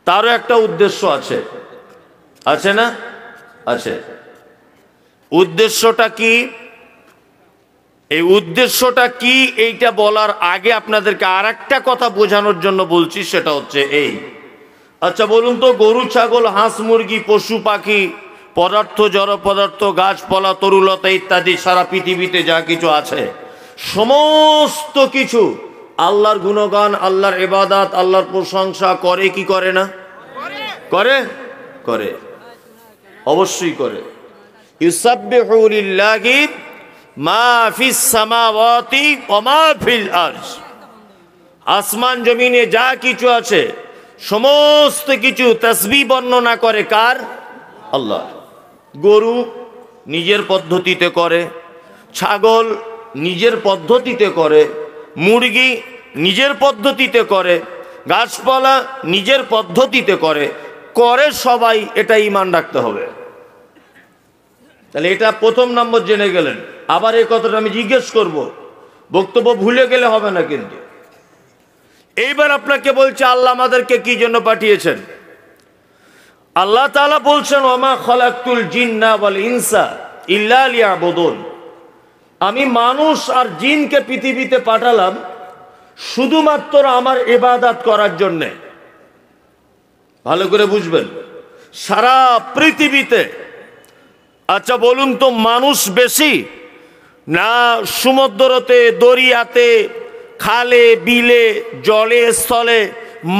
তারও একটা উদ্দেশ্য আছে, আছে না? আছে। উদ্দেশ্যটা কি? এই উদ্দেশ্যটা কি এইটা বলার আগে আপনাদেরকে আর একটা কথা বোঝানোর জন্য বলছি, সেটা হচ্ছে এই। আচ্ছা বলুন তো, গরু ছাগল হাঁস মুরগি পশু পাখি পদার্থ জড় পদার্থ গাছপালা তরুলতা ইত্যাদি সারা পৃথিবীতে যা কিছু আছে সমস্ত কিছু আল্লাহর গুণগান, আল্লাহর ইবাদত, আল্লাহর প্রশংসা করে কি করে না? করে, করে, অবশ্যই করে। ইউসাব্বিহু লিল্লাহি মা ফিস সামাওয়াতি ওয়া মা ফিল আরজ। আসমান জমিনে যা কিছু আছে সমস্ত কিছু তাসবিহ বর্ণনা করে কার? আল্লাহ। গরু নিজের পদ্ধতিতে করে, ছাগল নিজের পদ্ধতিতে করে, মুরগি নিজের পদ্ধতিতে করে, গাছপালা নিজের পদ্ধতিতে করে, করে সবাই। এটা ঈমান রাখতে হবে। তাহলে এটা প্রথম নম্বর জেনে গেলেন। আবার এই কথাটা আমি জিজ্ঞেস করব, বক্তব্য ভুলে গেলে হবে না কিন্তু। এইবার আপনাকে বলছে আল্লাহ আমাদেরকে কি জন্য পাঠিয়েছেন। আল্লাহ তাআলা বলছেন ওমা খালাকতুল জিন্না ওয়াল ইনসা ইল্লা লিয়াবুদুন। আমি মানুষ আর জিনকে পৃথিবীতে পাঠালাম শুধুমাত্র আমার ইবাদত করার জন্যে। ভালো করে বুঝবেন, সারা পৃথিবীতে আচ্ছা বলুন তো মানুষ বেশি না সমুদ্রতে, দরিয়াতে, খালে বিলে, জলে স্থলে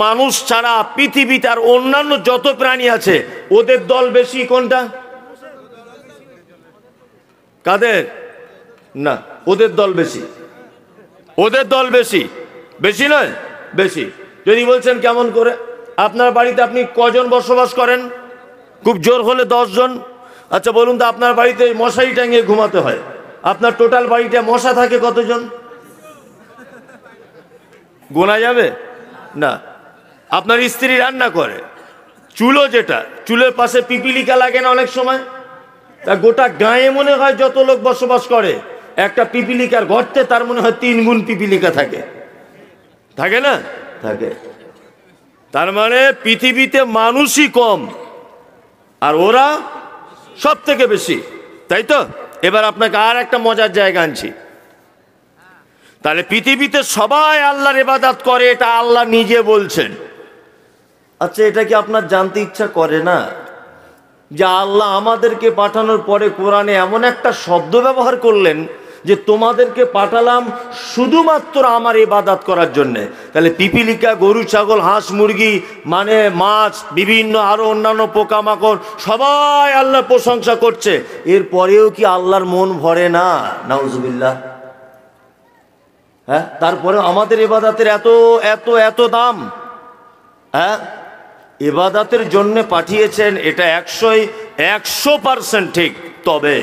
মানুষ ছাড়া পৃথিবীতে আর অন্যান্য যত প্রাণী আছে ওদের দল বেশি কোনটা? কাদের? না, ওদের দল বেশি। ওদের দল বেশি, বেশি নয় বেশি। যদি বলছেন কেমন করে, আপনার বাড়িতে আপনি কজন বসবাস করেন? খুব জোর হলে 10 জন। আচ্ছা বলুন তো, আপনার বাড়িতে মশারি টাঙিয়ে ঘুমাতে হয়, আপনার টোটাল বাড়িতে মশা থাকে কতজন? গোনা যাবে না। আপনার স্ত্রী রান্না করে, চুলো যেটা, চুলের পাশে পিপিলিকা লাগে না অনেক সময়? তা গোটা গায়ে মনে হয় যত লোক বসবাস করে একটা পিপিলিকার গর্তে তার মনে হয় 3 গুণ পিপিলিকা থাকে, থাকে না? থাকে। তার মানে পৃথিবীতে মানুষই কম আর ওরা সব থেকে বেশি, তাই তো? এবার আপনাকে আর একটা মজার জায়গা আনছি। তাহলে পৃথিবীতে সবাই আল্লাহর ইবাদত করে, এটা আল্লাহ নিজে বলছেন। আচ্ছা এটা কি আপনার জানতে ইচ্ছা করে না যে আল্লাহ আমাদেরকে পাঠানোর পরে কোরআনে এমন একটা শব্দ ব্যবহার করলেন যে তোমাদেরকে পাঠালাম শুধুমাত্র আমার ইবাদত করার জন্যে। তাহলে পিপিলিকা, গরু ছাগল হাঁস মুরগি মানে মাছ, বিভিন্ন আরো অন্যান্য পোকামাকড় সবাই আল্লাহর প্রশংসা করছে, এরপরেও কি আল্লাহর মন ভরে না? নাউজুবিল্লাহ। হ্যাঁ, তারপরে আমাদের ইবাদতের এত এত এত দাম। হ্যাঁ, ইবাদতের জন্য পাঠিয়েছেন, এটা 100% ঠিক। তবে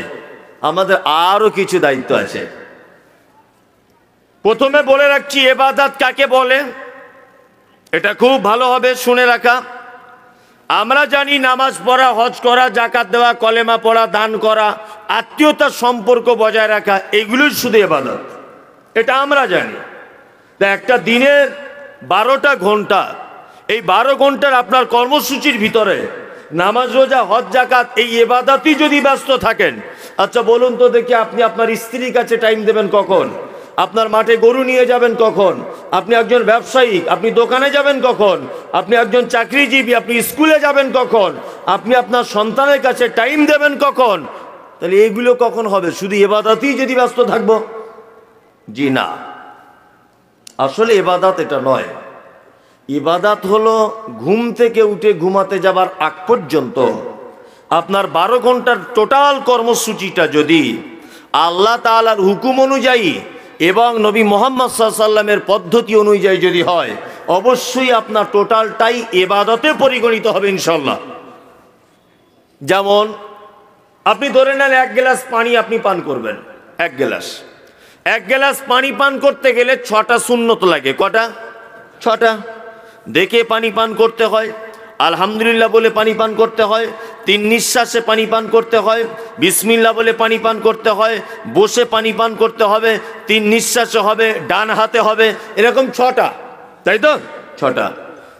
আমাদের আরো কিছু দায়িত্ব আছে। প্রথমে বলে রাখছি ইবাদত কাকে বলে, এটা খুব ভালো হবে শুনে রাখা। আমরা জানি নামাজ পড়া, হজ করা, যাকাত দেওয়া, কলেমা পড়া, দান করা, আত্মীয়তার সম্পর্ক বজায় রাখা, এগুলোই শুধু ইবাদত, এটা আমরা জানি। তা একটা দিনের 12টা ঘন্টা, এই 12 ঘন্টার আপনার কর্মসূচির ভিতরে নামাজ রোজা হজ জাকাত এই ইবাদতই যদি ব্যস্ত থাকেন, আচ্ছা বলুন তো দেখি আপনি আপনার স্ত্রীর কাছে টাইম দেবেন কখন? আপনার মাঠে গরু নিয়ে যাবেন কখন? আপনি একজন ব্যবসায়ী, আপনি দোকানে যাবেন কখন? আপনি একজন চাকরিজীবী, আপনি স্কুলে যাবেন কখন? আপনি আপনার সন্তানের কাছে টাইম দেবেন কখন? তাহলে এগুলো কখন হবে? শুধু ইবাদতই যদি ব্যস্ত থাকবো? জি না, আসলে ইবাদত এটা নয়। ইবাদত হলো ঘুম থেকে উঠে ঘুমাতে যাবার আগ পর্যন্ত আপনার 12 ঘন্টার টোটাল কর্মসূচিটা যদি আল্লাহ তাআলার হুকুম অনুযায়ী এবং নবী মুহাম্মদ সাল্লাল্লাহু আলাইহি ওয়াসাল্লামের পদ্ধতি অনুযায়ী যদি হয়, অবশ্যই আপনার টোটালটাই ইবাদতে পরিগণিত হবে ইনশাআল্লাহ। যেমন আপনি ধরে নেন 1 গ্লাস পানি আপনি পান করবেন, 1 গ্লাস পানি পান করতে গেলে 6টা সুন্নত লাগে। কটা? 6টা। দেখে পানি পান করতে হয়, আলহামদুলিল্লাহ বলে পানি পান করতে হয়, 3 নিঃশ্বাসে পানি পান করতে হয়, বিসমিল্লাহ বলে পানি পান করতে হয়, বসে পানি পান করতে হবে, 3 নিঃশ্বাসে হবে, ডান হাতে হবে, এরকম 6টা, তাই তো? 6টা।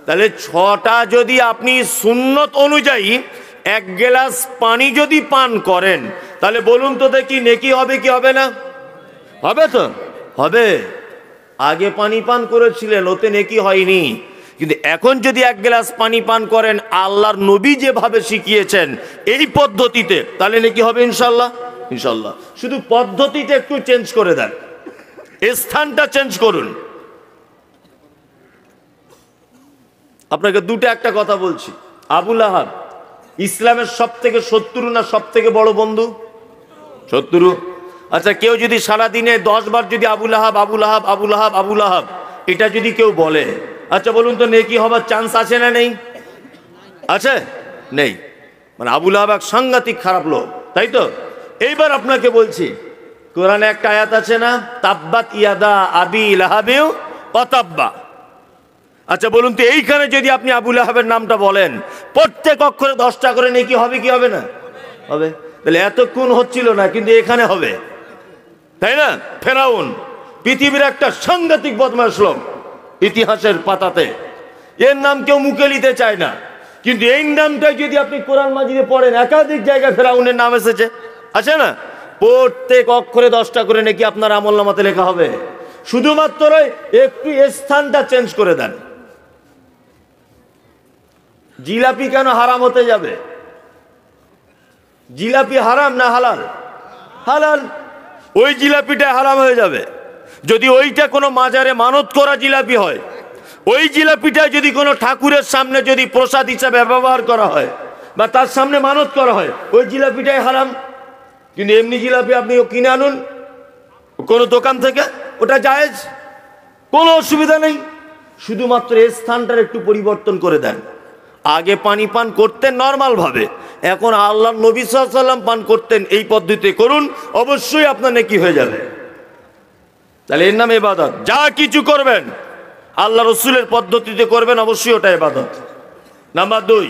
তাহলে 6টা যদি আপনি সুন্নত অনুযায়ী 1 গ্লাস পানি যদি পান করেন, তাহলে বলুন তো দেখি নেকি হবে কি হবে না? হবে তো হবে। আগে পানি পান করেছিলেন, ওতে নেকি হয়নি, কিন্তু এখন যদি 1 গ্লাস পানি পান করেন আল্লাহর নবী যেভাবে শিখিয়েছেন এই পদ্ধতিতে, তাহলে নেকি হবে ইনশাল্লাহ। ইনশাল্লাহ। শুধু পদ্ধতিটা একটু চেঞ্জ করে দেন, স্থানটা চেঞ্জ করুন। আপনাকে একটা কথা বলছি, আবু লাহাব ইসলামের সব থেকে শত্রু না সব থেকে বড় বন্ধু? শত্রু। আচ্ছা, কেউ যদি সারাদিনে 10 বার যদি আবু লাহাব আবু লাহাব আবু লাহাব আবু লাহাব এটা যদি কেউ বলে, আচ্ছা বলুন তো নেকি হবার চান্স আছে না নেই? আছে? নেই। মানে আবু লাহাব এক সাংঘাতিক খারাপ লোক, তাই তো? এইবার আপনাকে বলছি, কোরআনে একটা আয়াত আছে না, তাব্বাত ইয়াদা আবি লাহাবিউ ওয়া তাব্বা। আচ্ছা বলুন তো এইখানে যদি আপনি আবু লাহাবের নামটা বলেন, প্রত্যেক অক্ষরে 10টা করে নেকি হবে কি হবে না? হবে। তাহলে এতক্ষণ হচ্ছিল না, কিন্তু এখানে হবে, তাই না? ফেরাউন পৃথিবীর একটা সাংঘাতিক বদমাশ লোক, ইতিহাসের পাতাতে এর নাম কেউ মুখে নিতে চায় না, কিন্তু এই নামটাই যদি আপনি কোরআন মাজিদে পড়েন একাধিক জায়গায় ফেরাউনের নাম এসেছে, আছে না? প্রত্যেক অক্ষরে 10টা করে নাকি আপনার আমলনামাতে লেখা হবে। শুধুমাত্র একটু স্থানটা চেঞ্জ করে দেন। জিলাপি কেন হারাম হতে যাবে? জিলাপি হারাম না হালাল? হালাল। ওই জিলাপিটা হারাম হয়ে যাবে যদি ওইটা কোনো মাজারে মানত করা জিলাপি হয়। ওই জিলাপিটা যদি কোনো ঠাকুরের সামনে যদি প্রসাদ হিসাবে ব্যবহার করা হয় বা তার সামনে মানত করা হয়, ওই জিলাপিটাই হারাম। কিন্তু এমনি জিলাপি আপনি কিনে আনুন কোনো দোকান থেকে, ওটা জায়েজ, কোনো অসুবিধা নেই। শুধুমাত্র এই স্থানটার একটু পরিবর্তন করে দেন। আগে পানি পান করতেন নর্মাল ভাবে, এখন আল্লাহর নবী সাল্লাল্লাহু আলাইহি ওয়াসাল্লাম পান করতেন, এই পদ্ধতিতে করুন, অবশ্যই আপনার নেকি হয়ে যাবে। তাহলে এর নাম ইবাদত। যা কিছু করবেন আল্লাহ রসুলের পদ্ধতিতে করবেন, অবশ্যই ওটা ইবাদত। নাম্বার 2,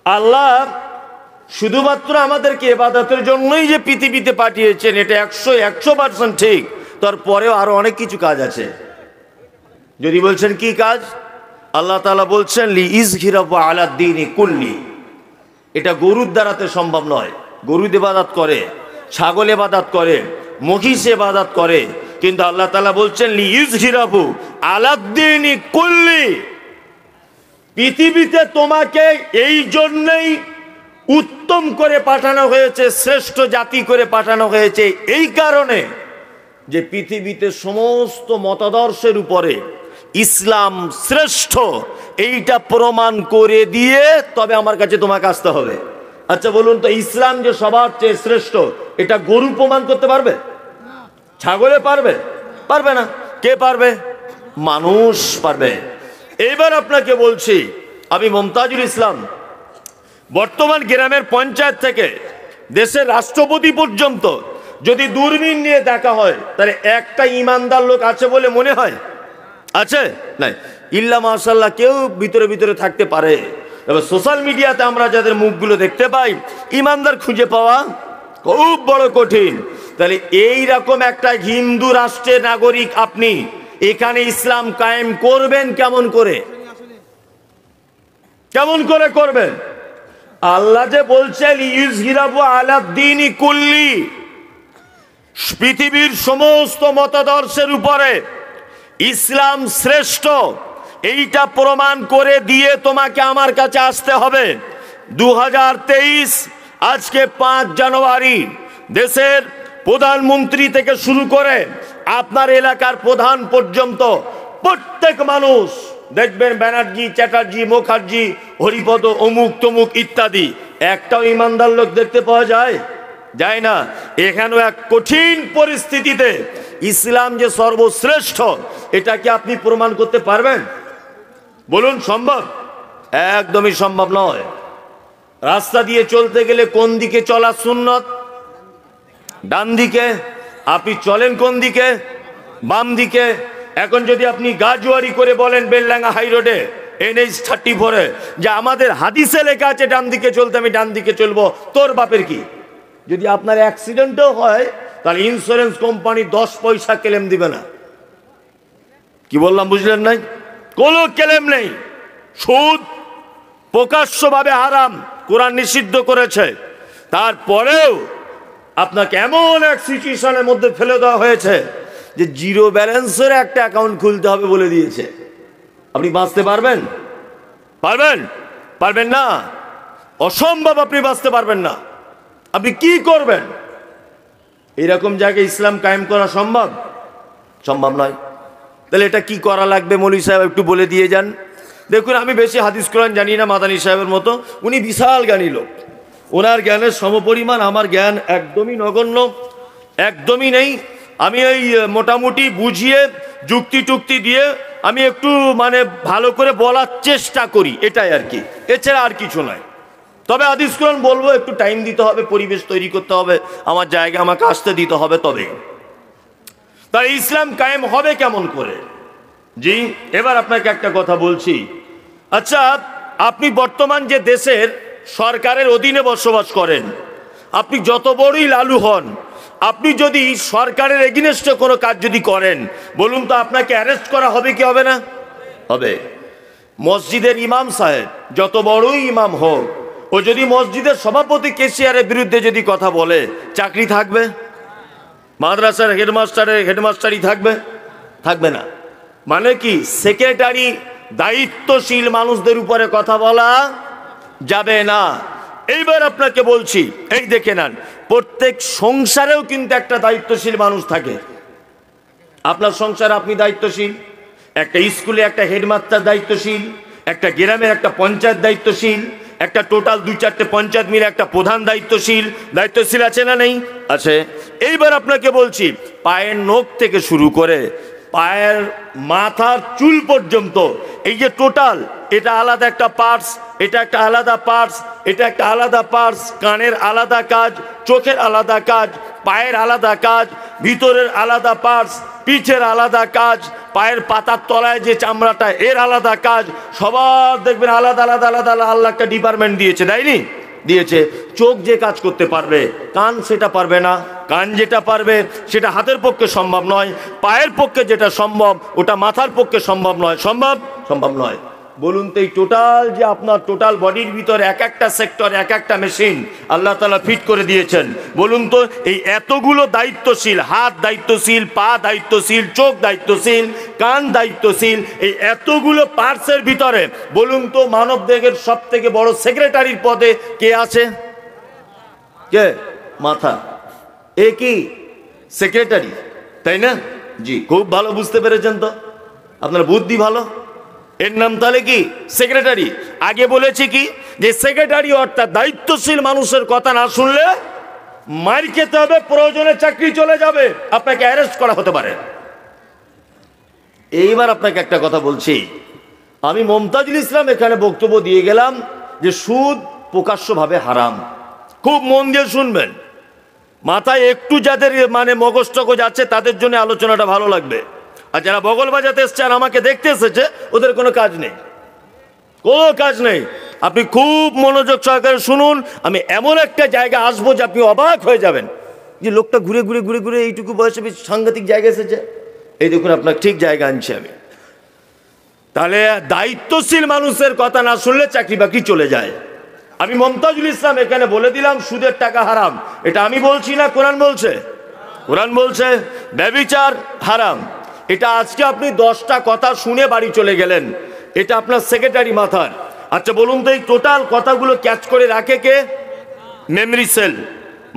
আল্লাহ শুধুমাত্র আমাদেরকে ইবাদতের জন্যই যে পৃথিবীতে পাঠিয়েছেন এটা 100% ঠিক, তারপরেও আরো অনেক কিছু কাজ আছে। যদি বলছেন কি কাজ, আল্লাহ তাআলা বলছেন লিইজহিরাহু আলা দ্বীনি কুল্লি। এটা গরুর দ্বারাতে সম্ভব নয়। গরু ইবাদত করে, ছাগল ইবাদত করে, মহিষ ইবাদত করে, কিন্তু আল্লাহ তাআলা বলছেন লিইজহিরাহু আলা দ্বীনি কুল্লি। পৃথিবীতে তোমাকে এই জন্যই উত্তম করে পাঠানো হয়েছে, শ্রেষ্ঠ জাতি করে পাঠানো হয়েছে এই কারণে যে পৃথিবীতে সমস্ত মতাদর্শের উপরে ইসলাম শ্রেষ্ঠ, এইটা প্রমাণ করে দিয়ে তবে আমার কাছে তোমাকে আসতে হবে। আচ্ছা বলুন তো, ইসলাম যে সবার চেয়ে শ্রেষ্ঠ এটা গরু প্রমাণ করতে পারবে? ছাগলে পারবে? পারবে না। কে পারবে? মানুষ পারবে। এবার আপনাকে বলছি, আমি মুমতাজুল ইসলাম, বর্তমান গ্রামের পঞ্চায়েত থেকে দেশের রাষ্ট্রপতি পর্যন্ত যদি দূরবীন নিয়ে দেখা হয়, তাহলে একটা ইমানদার লোক আছে বলে মনে হয়? আছে? নাই। ইল্লা মাশাআল্লাহ কেউ ভিতরে ভিতরে থাকতে পারে। এবার সোশ্যাল মিডিয়াতে আমরা যাদের মুখগুলো দেখতে পাই, ইমানদার খুঁজে পাওয়া খুব বড় কঠিন। তাহলে এই রকম একটা হিন্দু রাষ্ট্রের নাগরিক আপনি, এখানে ইসলাম কায়েম করবেন কেমন করে? কেমন করে করবেন? আল্লাহ যে বলছেন ইউজহিরাহু আলা দ্বীনি কুল্লি, পৃথিবীর সমস্ত মতাদর্শের উপরে ইসলাম শ্রেষ্ঠ, এইটা প্রমাণ করে দিয়ে তোমাকে আমার কাছে আসতে হবে। 2023 আজকে 5 জানুয়ারি দেশের প্রধানমন্ত্রী থেকে শুরু করে আপনার এলাকার প্রধান পর্যন্ত প্রত্যেক মানুষ দেখবেন ব্যানার্জি, চ্যাটার্জি, মুখার্জি, হরিপদ, অমুক তমুক ইত্যাদি, একটাও ইমানদার লোক দেখতে পাওয়া যায়? যায় না। এখানেও এক কঠিন পরিস্থিতিতে ইসলাম যে সর্বশ্রেষ্ঠ এটা কি আপনি প্রমাণ করতে পারবেন? বলুন সম্ভব? একদমই সম্ভব নয়। রাস্তা দিয়ে চলতে গেলে কোন দিকে চলা সুন্নত? ডান দিকে। আপনি চলেন কোন দিকে? বাম দিকে। এখন যদি আপনি গাজুয়ারি করে বলেন বেলডাঙ্গা হাই রোডে NH 34 যে আমাদের হাদিসে লেখা আছে ডান দিকে চলতে, আমি ডান দিকে চলবো, তোর বাপের কি? যদি আপনার অ্যাক্সিডেন্টও হয় তাহলে ইন্স্যুরেন্স কোম্পানি 10 পয়সা ক্লেম দিবে না। কি বললাম বুঝলেন নাই? কোনো ক্লেম নেই। সুদ প্রকাশ্যভাবে হারাম, কোরআন নিষিদ্ধ করেছে। তারপরেও আপনাকে এমন এক সিচুয়েশনের মধ্যে ফেলে দেওয়া হয়েছে যে জিরো ব্যালেন্সের একটা অ্যাকাউন্ট খুলতে হবে বলে দিয়েছে। আপনি বাঁচতে পারবেন? পারবেন? পারবেন না, অসম্ভব। আপনি বাঁচতে পারবেন না। আপনি কি করবেন? এরকম জায়গায় ইসলাম কায়েম করা সম্ভব? সম্ভব নয়। তাহলে এটা কি করা লাগবে মৌলভী সাহেব একটু বলে দিয়ে যান। দেখুন, আমি বেশি হাদিস কোরআন জানি না মাদানী সাহেবের মতো, উনি বিশাল জ্ঞানী লোক, ওনার জ্ঞানের সমপরিমাণ আমার জ্ঞান একদমই নগণ্য, একদমই নেই। আমি ওই মোটামুটি বুঝিয়ে যুক্তি টুক্তি দিয়ে আমি একটু মানে ভালো করে বলার চেষ্টা করি, এটাই আর কি, এছাড়া আর কিছু নয়। তবে হাদিস কোরআন বলবো, একটু টাইম দিতে হবে, পরিবেশ তৈরি করতে হবে, আমার জায়গা আমাকে আসতে দিতে হবে, তবে তাই ইসলাম কায়েম হবে কেমন করে? জি, এবার আপনাকে একটা কথা বলছি। আচ্ছা, আপনি বর্তমান যে দেশের সরকারের অধীনে বসবাস করেন, আপনি যত বড়ই লালু হন, আপনি যদি সরকারের এগেইনস্টে কোনো কাজ যদি করেন, বলুন তো আপনাকে অ্যারেস্ট করা হবে কি হবে না? হবে। মসজিদের ইমাম সাহেব যত বড়ই ইমাম হোক, ও যদি মসজিদের সভাপতি কেশিয়ারের বিরুদ্ধে যদি কথা বলে, চাকরি থাকবে? মাদ্রাসার হেডমাস্টারই থাকবে? থাকবে না। মানে কি, সেক্রেটারি দায়িত্বশীল মানুষদের উপরে কথা বলা যাবে না। এইবার আপনাকে বলছি, এই দেখে নেন, প্রত্যেক সংসারেও কিন্তু একটা দায়িত্বশীল মানুষ থাকে। আপনার সংসারে আপনি দায়িত্বশীল, একটা স্কুলে একটা হেডমাস্টার দায়িত্বশীল, একটা গ্রামের একটা পঞ্চায়েত দায়িত্বশীল, একটা টোটাল 2-4টে পঞ্চায়েত মিলে একটা প্রধান দায়িত্বশীল আছে না নেই? আছে। এইবার আপনাকে বলছি, পায়ের নখ থেকে শুরু করে পায়ের মাথার চুল পর্যন্ত, এই যে টোটাল, এটা আলাদা একটা পার্টস, এটা একটা আলাদা পার্টস, এটা একটা আলাদা পার্টস, কানের আলাদা কাজ, চোখের আলাদা কাজ, পায়ের আলাদা কাজ, ভিতরের আলাদা পার্টস, পিঠের আলাদা কাজ, পায়ের পাতার তলায় যে চামড়াটা, এর আলাদা কাজ, সবার দেখবেন আলাদা আলাদা আলাদা আল্লাহ একটা ডিপার্টমেন্ট দিয়েছে, তাইনি? দিয়েছে। চোখ যে কাজ করতে পারবে, কান সেটা পারবে না। কান যেটা পারবে সেটা হাতের পক্ষে সম্ভব নয়, পায়ের পক্ষে যেটা সম্ভব ওটা মাথার পক্ষে সম্ভব নয়। সম্ভব নয়। বলুন তো, এই টোটাল যে আপনার টোটাল বডির ভিতরে এক একটা সেক্টর, এক একটা মেশিন আল্লাহ তাআলা ফিট করে দিয়েছেন, বলুন তো এই এতগুলো দায়িত্বশীল, হাত দায়িত্বশীল, পা দায়িত্বশীল, চোখ দায়িত্বশীল, কান দায়িত্বশীল, এই এতগুলো পার্টসের ভিতরে বলুন তো মানব দেহের সব থেকে বড় সেক্রেটারির পদে কে আছে? কে? মাথা। এ কি সেক্রেটারি, তাই না? জি, খুব ভালো বুঝতে পেরেছেন তো, আপনার বুদ্ধি ভালো। এর নাম তাহলে কি? সেক্রেটারি। আগে বলেছি কি, যে সেক্রেটারি অর্থাৎ দায়িত্বশীল মানুষের কথা না শুনলে মার খেতে হবে, প্রয়োজনে চাকরি চলে যাবে, আপনাকে অ্যারেস্ট করা হতে পারে। এইবার আপনাকে একটা কথা বলছি, আমি মমতাজুল ইসলাম এখানে বক্তব্য দিয়ে গেলাম যে সুদ প্রকাশ্যভাবে হারাম। খুব মন দিয়ে শুনবেন, মাথায় একটু যাদের মানে মগজ টগজ আছে তাদের জন্য আলোচনাটা ভালো লাগবে। আর যারা বগল বাজাতে এসছে আর আমাকে দেখতে এসেছে, ওদের কোনো কাজ নেই, কোনো কাজ নেই। আপনি খুব মনোযোগ সহকারে শুনুন, আমি এমন একটা জায়গা আসবো যে আপনি অবাক হয়ে যাবেন যে লোকটা ঘুরে ঘুরে ঘুরে ঘুরে এইটুকু বয়সে বেশ সাংঘাতিক জায়গা এসেছে। এই দেখুন, আপনার ঠিক জায়গা আনছি আমি। তাহলে দায়িত্বশীল মানুষের কথা না শুনলে চাকরি বাকরি চলে যায়। আমি মমতাজুল ইসলাম এখানে বলে দিলাম সুদের টাকা হারাম। এটা আমি বলছি না, কোরআন বলছে। কোরআন বলছে ব্যভিচার হারাম। এটা আজকে আপনি 10টা কথা শুনে বাড়ি চলে গেলেন, এটা আপনার সেক্রেটারি মাথার। আচ্ছা বলুন তো, এই টোটাল কথাগুলো ক্যাচ করে রাখে কে? Memory sell.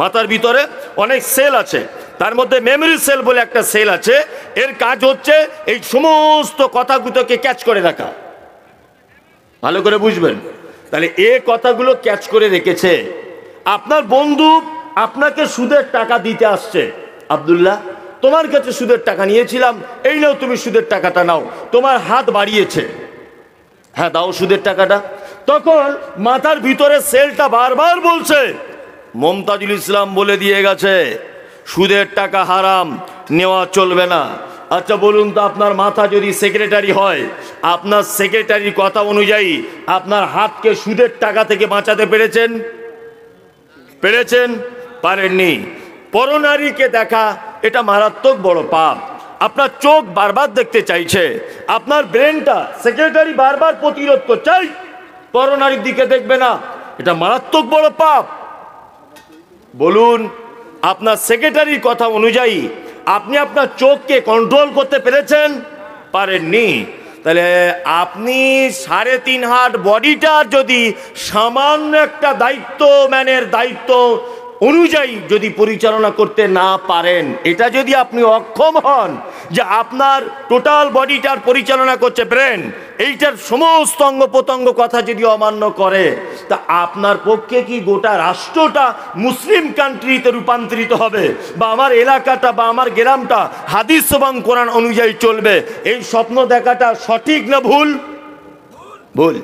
মাথার ভিতরে অনেক সেল আছে, তার মধ্যে মেমরি সেল বলে একটা সেল আছে, এর কাজ হচ্ছে এই সমস্ত কথাগুলোকে ক্যাচ করে রাখা। ভালো করে বুঝবেন। তাহলে এ কথাগুলো ক্যাচ করে রেখেছে। আপনার বন্ধু আপনাকে সুদের টাকা দিতে আসছে, আব্দুল্লাহ তোমার কাছে সুদের টাকা নিয়েছিলাম, এই নাও তুমি সুদের টাকাটা নাও। তোমার হাত বাড়িয়েছে, হ্যাঁ দাও সুদের টাকাটা। তখন মাথার ভিতরে সেলটা বারবার বলছে, মমতাজুল ইসলাম বলে দিয়ে গেছে সুদের টাকা হারাম, নেওয়া চলবে না। আচ্ছা বলুন তো, আপনার মাথা যদি সেক্রেটারি হয়, আপনার সেক্রেটারির কথা অনুযায়ী আপনার হাতকে সুদের টাকা থেকে বাঁচাতে পেরেছেন? পারেননি। পরনারীকে দেখা এটা মারাত্মক বড় পাপ। আপনার চোখ বারবার দেখতে চাইছে, আপনার ব্রেনটা সেক্রেটারি বারবার প্রতিরোধ করছে, পরনারীর দিকে দেখবে না, এটা মারাত্মক বড় পাপ। বলুন, আপনার সেক্রেটারির কথা অনুযায়ী আপনি আপনার চোখকে কন্ট্রোল করতে পেরেছেন? পারেননি। তাহলে আপনি 3.5 হাত বডিটার যদি সামান্য একটা দায়িত্বম্যানের দায়িত্ব অনুযায়ী যদি পরিচালনা করতে না পারেন, এটা যদি আপনি অক্ষম হন যে আপনার টোটাল বডিটার পরিচালনা করছে ব্রেন, এইটার সমস্ত অঙ্গ প্রত্যঙ্গ কথা যদি অমান্য করে, তা আপনার পক্ষে কি গোটা রাষ্ট্রটা মুসলিম কান্ট্রিতে রূপান্তরিত হবে, বা আমার এলাকাটা বা আমার গ্রামটা হাদিস এবং কোরআন অনুযায়ী চলবে? এই স্বপ্ন দেখাটা সঠিক না ভুল? ভুল।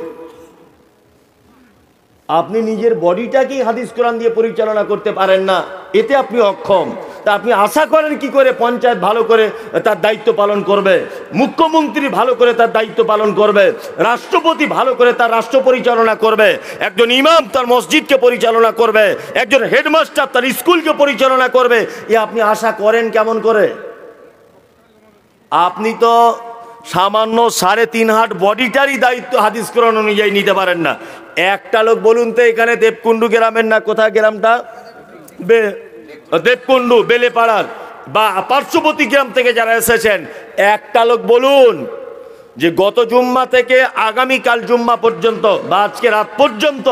আপনি নিজের বডিটাকেই হাদিস কোরআন দিয়ে পরিচালনা করতে পারেন না, এতে আপনি অক্ষম। তা আপনি আশা করেন কি করে পঞ্চায়েত ভালো করে তার দায়িত্ব পালন করবে, মুখ্যমন্ত্রী ভালো করে তার দায়িত্ব পালন করবে, রাষ্ট্রপতি ভালো করে তার রাষ্ট্র পরিচালনা করবে, একজন ইমাম তার মসজিদকে পরিচালনা করবে, একজন হেডমাস্টার তার স্কুলকে পরিচালনা করবে? এ আপনি আশা করেন কেমন করে? আপনি তো সামান্য 3.5 হাত বডিটারই দায়িত্ব হাদিস কোরআন অনুযায়ী নিতে পারেন না। একটা লোক বলুন তো, এখানে দেবকুণ্ডু গ্রামের না কোথায় গ্রামটা, দেবকুণ্ডু বেলেপাড়ার বা পার্শ্ববর্তী গ্রাম থেকে যারা এসেছেন, একটা লোক বলুন যে গত জুম্মা থেকে আগামীকাল জুম্মা পর্যন্ত বা আজকে রাত পর্যন্ত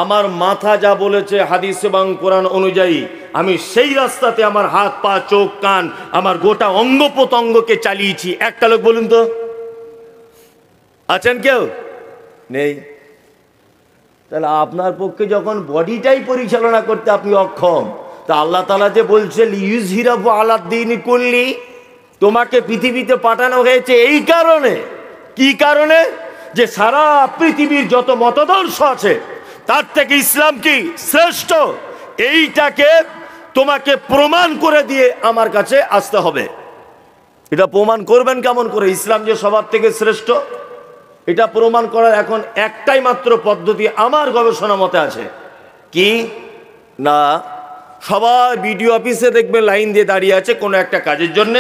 আমার মাথা যা বলেছে হাদিস এবং কোরআন অনুযায়ী, আমি সেই রাস্তাতে আমার হাত পা চোখ কান আমার গোটা অঙ্গ প্রত্যঙ্গকে চালিয়েছি। একটা লোক বলুন তো, আছেন কেউ? নেই। তাহলে আপনার পক্ষে যখন বডিটাই পরিচালনা করতে আপনি অক্ষম, তা আল্লাহ তাআলা যে বলছে লিইয়ুযহিরাহু আলাদ-দীনি কুল্লি, তোমাকে পৃথিবীতে পাঠানো হয়েছে এই কারণে। কি কারণে? যে সারা পৃথিবীর যত মতাদর্শ আছে তার থেকে ইসলাম কি শ্রেষ্ঠ, এইটাকে তোমাকে প্রমাণ করে দিয়ে আমার কাছে আসতে হবে। এটা প্রমাণ করবেন কেমন করে ইসলাম যে সবার থেকে শ্রেষ্ঠ? এটা প্রমাণ করার এখন একটাই মাত্র পদ্ধতি আমার গবেষণা মতে আছে। কি না, সবাই বিডিও অফিসে দেখবে লাইন দিয়ে দাঁড়িয়ে আছে কোনো একটা কাজের জন্য।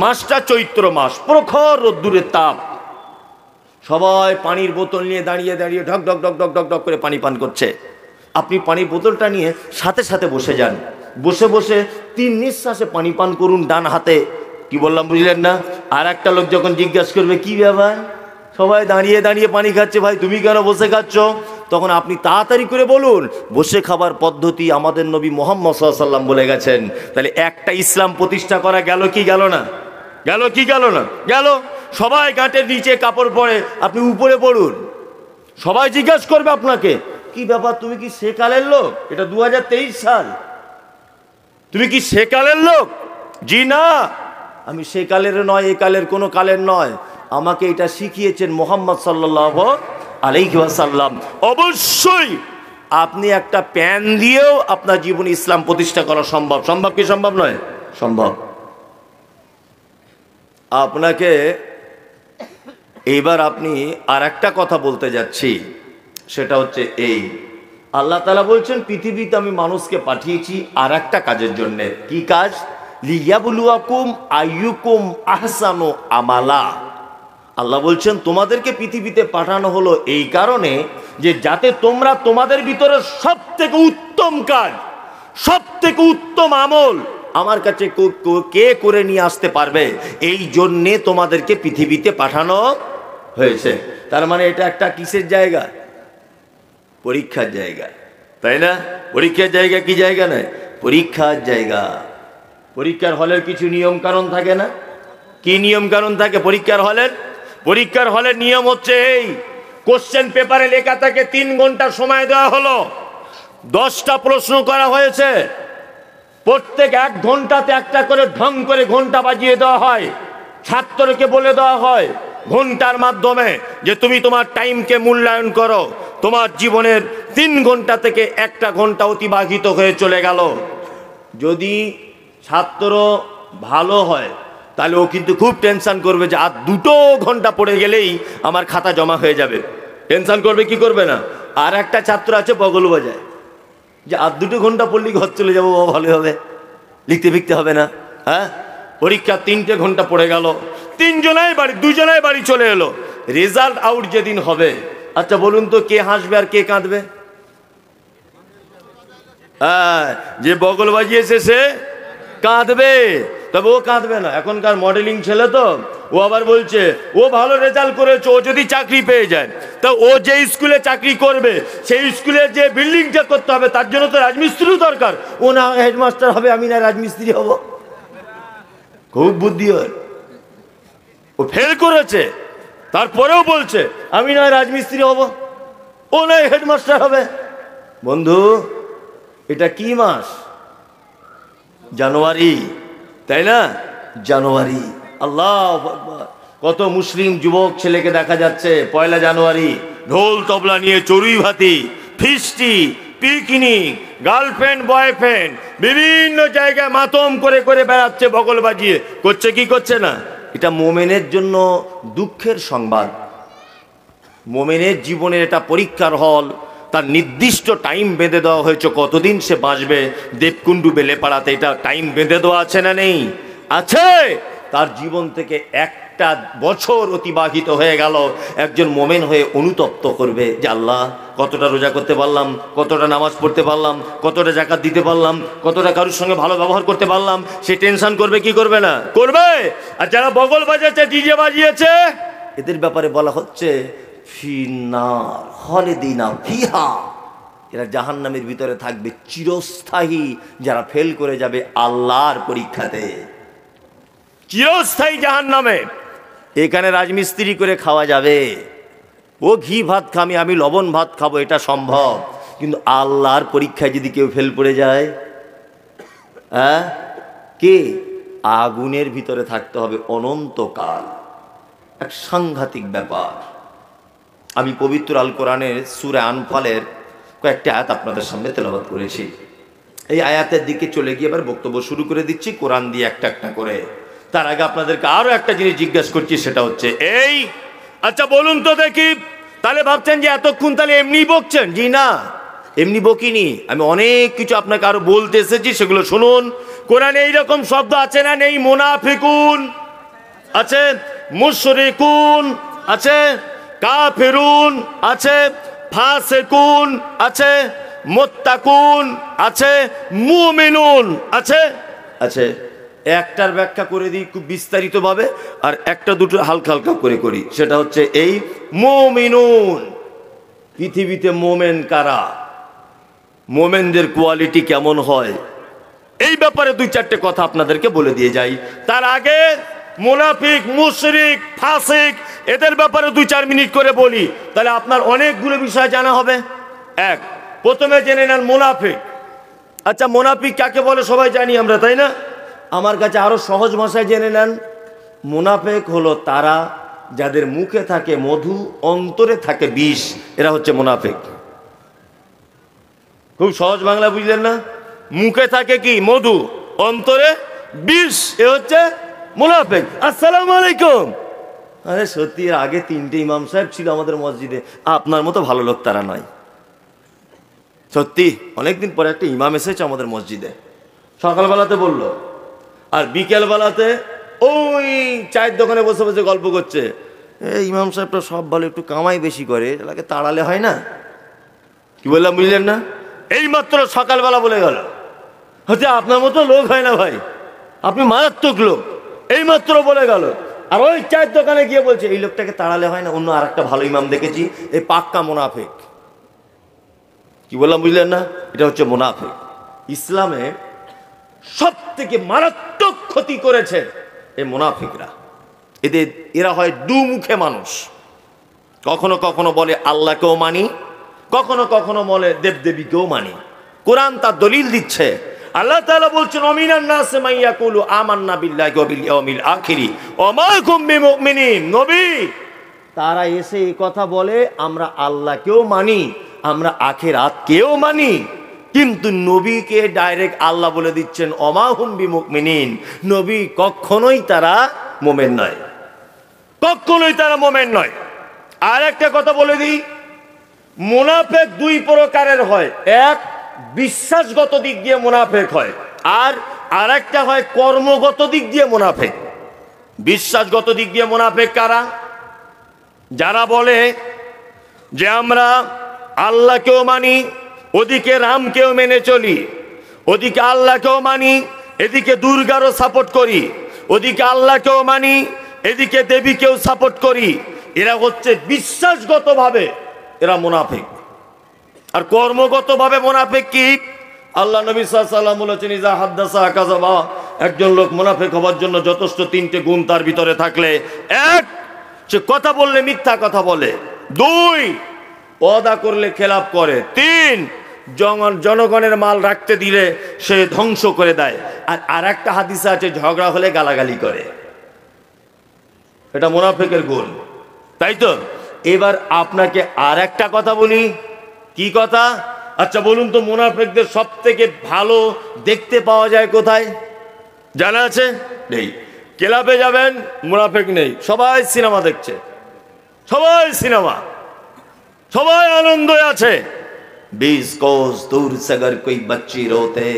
মাসটা চৈত্র মাস, প্রখর রোদ্দুরের তাপ, সবাই পানির বোতল নিয়ে দাঁড়িয়ে দাঁড়িয়ে ঢক ঢক ঢক ঢক ঢক ঢক করে পানি পান করছে। আপনি পানির বোতলটা নিয়ে সাথে সাথে বসে যান, বসে বসে 3 নিঃশ্বাসে পানি পান করুন ডান হাতে। কি বললাম বুঝলেন না? আর একটা লোক যখন জিজ্ঞাসা করবে কি ব্যাপার, সবাই দাঁড়িয়ে দাঁড়িয়ে পানি খাচ্ছে, ভাই তুমি কেন বসে খাচ্ছ? তখন আপনি তাড়াতাড়ি করে বলুন, বসে খাবার পদ্ধতি আমাদের নবী মুহাম্মদ সাল্লাল্লাহু আলাইহি ওয়াসাল্লাম বলে গেছেন। তাহলে একটা ইসলাম প্রতিষ্ঠা করা গেল কি গেল না? গেল কি গেল না? গেল। সবাই গাঁটের নিচে কাপড় পরে, আপনি উপরে পড়ুন। সবাই জিজ্ঞাসা করবে আপনাকে, কি ব্যাপার তুমি কি সেকালের লোক? এটা 2023 সাল, তুমি কি সেকালের লোক? জি না, আমি সেকালের নয়, এই কালের কোনো কালের নয়, আমাকে এটা শিখিয়েছেন মুহাম্মদ সাল্লাল্লাহু আলাইহি ওয়াসাল্লাম। অবশ্যই আপনি একটা প্যান দিয়েও আপনার জীবনে ইসলাম প্রতিষ্ঠা করা সম্ভব। সম্ভব কি সম্ভব নয়? সম্ভব। আপনাকে এইবার আপনি আর একটা কথা বলতে যাচ্ছি, সেটা হচ্ছে এই, আল্লাহ তাআলা বলছেন পৃথিবীতে আমি মানুষকে পাঠিয়েছি আর একটা কাজের জন্য। কি কাজ? লিয়াবলুয়াকুম আইয়ুকুম আহসানু আমালা। আল্লাহ বলছেন তোমাদেরকে পৃথিবীতে পাঠানো হলো এই কারণে যে যাতে তোমরা তোমাদের ভিতরে সব থেকে উত্তম কাজ, সব থেকে উত্তম আমল আমার কাছে কে করে নিয়ে আসতে পারবে, এই জন্যে তোমাদেরকে পৃথিবীতে পাঠানো হয়েছে। তার মানে এটা একটা কিসের জায়গা? পরীক্ষার জায়গা, তাই না? পরীক্ষার জায়গা কি জায়গা নয়? পরীক্ষার জায়গা। পরীক্ষার হলের কিছু নিয়ম কানুন থাকে না? কি নিয়ম কানুন থাকে পরীক্ষার হলের? পরীক্ষার হলের নিয়ম হচ্ছে এই, কোশ্চেন পেপারে লেখা থাকে 3 ঘন্টা সময় দেওয়া হলো, 10টা প্রশ্ন করা হয়েছে, প্রত্যেক 1 ঘন্টাতে একটা করে ঢং করে ঘন্টা বাজিয়ে দেওয়া হয়। ছাত্রকে বলে দেওয়া হয় ঘন্টার মাধ্যমে যে তুমি তোমার টাইমকে মূল্যায়ন করো। তোমার জীবনের 3 ঘন্টা থেকে 1টা ঘন্টা অতিবাহিত হয়ে চলে গেল। যদি ছাত্র ভালো হয় তাহলে ও কিন্তু খুব টেনশন করবে যে আর 2 ঘন্টা পড়ে গেলেই আমার খাতা জমা হয়ে যাবে। টেনশন করবে কি করবে না? আর একটা ছাত্র আছে বগল বাজায় যে আর 2 ঘন্টা পড়লেই ঘর চলে যাবো, ভালো হবে, লিখতে ফিখতে হবে না। হ্যাঁ, পরীক্ষা 3টে ঘন্টা পড়ে গেল, দুজনাই বাড়ি চলে এলো। রেজাল্ট আউট যেদিন হবে, আচ্ছা বলুন তো কে হাসবে আর কে কাঁদবে? যে বগল বাজিয়েছে সে কাঁদবে, তবে ও কাঁদবে না। এখনকার মডেলিং ছেলে তো, ও আবার বলছে ও ভালো রেজাল্ট করেছে, ও যদি চাকরি পেয়ে যায় তা ও যে স্কুলে চাকরি করবে সেই স্কুলে যে বিল্ডিংটা করতে হবে তার জন্য তো রাজমিস্ত্রিও দরকার। ও না হেডমাস্টার হবে, আমি না রাজমিস্ত্রি হব। খুব বুদ্ধি ওর। ও ফেল করেছে তারপরেও বলছে আমি নয় রাজমিস্ত্রি হব, ও নয় হেডমাস্টার হবে। বন্ধু, এটা কি মাস? জানুয়ারি, তাই না? জানুয়ারি। আল্লাহু আকবার। কত মুসলিম যুবক ছেলেকে দেখা যাচ্ছে 1 জানুয়ারি ঢোল তবলা নিয়ে চড়ুই ভাতি, ফিস্টি, পিকনিক, গার্লফ্রেন্ড বয়ফ্রেন্ড বিভিন্ন জায়গায় মাতম করে করে বেড়াচ্ছে, বগল বাজিয়ে। করছে কি করছে না? এটা মোমেনের জন্য দুঃখের সংবাদ। মোমেনের জীবনের এটা পরীক্ষার হল। তার নির্দিষ্ট টাইম বেঁধে দেওয়া হয়েছে, কতদিন সে বাঁচবে। দেবকুণ্ডু বেলেপাড়াতে এটা টাইম বেঁধে দেওয়া আছে না নেই? আছে। তার জীবন থেকে একটা বছর অতিবাহিত হয়ে গেল, একজন মোমেন হয়ে অনুতপ্ত করবে যে আল্লাহ কতটা রোজা করতে পারলাম, কতটা নামাজ পড়তে পারলাম, কতটা জাকাত দিতে পারলাম, কতটা কারোর সঙ্গে ভালো ব্যবহার করতে পারলাম। সে টেনশন করবে কি করবে না? করবে। আর যারা বগল বাজাচ্ছে, ডিজে বাজিয়েছে, এদের ব্যাপারে বলা হচ্ছে ফিন্নার খালিদিনা ফিহা, এরা জাহান্নামের ভিতরে থাকবে চিরস্থায়ী। যারা ফেল করে যাবে আল্লাহর পরীক্ষাতে, চিরস্থায়ী জাহান্নামে। এখানে রাজমিস্ত্রি করে খাওয়া যাবে, ও ঘি ভাত খামি, আমি লবণ ভাত খাবো, এটা সম্ভব। কিন্তু আল্লাহর পরীক্ষায় যদি কেউ ফেল করে যায়, কে? আগুনের ভিতরে থাকতে হবে অনন্তকাল। এক সাংঘাতিক ব্যাপার। আমি পবিত্র আল কোরআনের সূরা আনফালের কয়েকটি আয়াত আপনাদের সামনে তেলাওয়াত করেছি। এই আয়াতের দিকে চলে গিয়ে এবার বক্তব্য শুরু করে দিচ্ছি কোরআন দিয়ে একটা একটা করে। তার আগে আপনাদেরকে আরো একটা জিনিস জিজ্ঞাসা করছি, সেটা হচ্ছে এই, আচ্ছা বলুন তো দেখি, তাহলে ভাবছেন যে এতক্ষণ তাহলে এমনি বকছেন? জি না, এমনি বকিনি। আমি অনেক কিছু আপনাকে আরো বলতে এসেছি, সেগুলো শুনুন। কোরআনে এইরকম শব্দ আছে না নেই? মুনাফিকুন আছে, মুশরিকুন আছে, কাফিরুন আছে, ফাসিকুন আছে, মুত্তাকুন আছে, মুমিনুন আছে। আছে। একটার ব্যাখ্যা করে দিই খুব বিস্তারিতভাবে, আর একটা দুটো হালকা হালকা করে করি। সেটা হচ্ছে এই মুমিনুন। পৃথিবীতে মোমেন কারা, মোমেনদের কোয়ালিটি কেমন হয়, এই ব্যাপারে 2-4টে কথা আপনাদেরকে বলে দিয়ে যাই। তার আগে মুনাফিক, মুশরিক, ফাসিক এদের ব্যাপারে 2-4 মিনিট করে বলি, তাহলে আপনার অনেকগুলো বিষয় জানা হবে। এক, প্রথমে জেনে নেন মুনাফিক। আচ্ছা মুনাফিক কাকে বলে সবাই জানি আমরা, তাই না? আমার কাছে আরো সহজ ভাষায় জেনে নেন। মুনাফিক হলো তারা যাদের মুখে থাকে মধু, অন্তরে থাকে বিষ, এরা হচ্ছে মুনাফিক। খুব সহজ বাংলা বুঝলেন না? মুখে থাকে কি মধু, অন্তরে বিষ, এ হচ্ছে মুনাফিক। আসসালামু আলাইকুম। আরে সত্যি, এর আগে 3টে ইমাম সাহেব ছিল আমাদের মসজিদে, আপনার মতো ভালো লোক তারা নয়। সত্যি অনেকদিন পরে একটা ইমাম এসেছে আমাদের মসজিদে, সকালবেলাতে বললো, আর বিকেলবেলাতে ওই চায়ের দোকানে বসে বসে গল্প করছে। ইমাম সাহেবটা সব ভালো, একটু কামাই বেশি করে, এটাকে তাড়ালে হয় না। কি বললাম বুঝলেন না? এই মাত্র সকালবেলা বলে গেল, হচ্ছে আপনার মতো লোক হয় না ভাই, আপনি মারাত্মক লোক, এই মাত্র বলে গেল। আর ওই চায়ের দোকানে গিয়ে বলছে এই লোকটাকে তাড়ালে হয় না, অন্য আর একটা ভালো ইমাম দেখেছি, এই পাক্কা মুনাফিক। কি বললাম বুঝলেন না? এটা হচ্ছে মুনাফিক। ইসলামে সব থেকে মারাত্মক ক্ষতি করেছে এই মুনাফিকরা। এরা হয় দুমুখে মানুষ। কখনো কখনো বলে আল্লাহকেও মানি, কখনো কখনো বলে দেবদেবীকেও মানি। কোরআন তার দলিল দিচ্ছে। আল্লাহ তাআলা বলছেন ওমিনান নাসি মান ইয়াকুলু আমান্না বিল্লাহি ওয়া বিল ইয়াউমিল আখিরি ওয়া মা হুম বিমুমিনিন। নবী, তারা এসে এই কথা বলে আমরা আল্লাহকেও মানি, আমরা আখিরাতকেও মানি, কিন্তু নবীকে ডাইরেক্ট আল্লাহ বলে দিচ্ছেন ওমা হুম বিমুমিনিন। নবী কখনোই তারা মোমেন নয়, কখনোই তারা মোমেন নয়। আর একটা কথা বলে দিই, মুনাফিক 2 প্রকারের হয়। এক, বিশ্বাসগত দিক দিয়ে মুনাফিক হয়, আর আর একটা হয় কর্মগত দিক দিয়ে মুনাফেক। বিশ্বাসগত দিক দিয়ে মুনাফেক কারা? যারা বলে যে আমরা আল্লাহকেও মানি, ওদিকে রামকেও মেনে চলি, ওদিকে আল্লাহকেও মানি, এদিকে দুর্গারও সাপোর্ট করি, ওদিকে আল্লাহকেও মানি, এদিকে দেবীকেও সাপোর্ট করি। এরা হচ্ছে বিশ্বাসগতভাবে এরা মুনাফিক। আর কর্মগতভাবে মুনাফিক কি? আল্লাহ নবী সাল্লাল্লাহু আলাইহি ওয়াসাল্লাম বলেছেন, ইজা হাদ্দাসা কাযাবা। একজন লোক মুনাফিক হওয়ার জন্য যথেষ্ট তিনটে গুণ তার ভিতরে থাকলে: এক, সে কথা বললে মিথ্যা কথা বলে; দুই, ওয়াদা করলে খেলাপ করে; তিন, জনগণের মাল রাখতে দিলে সে ধ্বংস করে দেয়। আর একটা হাদিসে আছে, ঝগড়া হলে গালাগালি করে। এটা মুনাফিকের গুণ, তাই তো? এবার আপনাকে আর একটা কথা বলি। কি কথা? আচ্ছা বলুন তো, মুনাফিকদের সব থেকে ভালো দেখতে পাওয়া যায় কোথায়? জানা আছে? নেই। ক্লাবে যাবেন, মুনাফিক নেই, সবাই সিনেমা দেখছে, সবাই সিনেমা, সবাই আনন্দে আছে। 20 कोस दूर से अगर कोई बच्ची रोते,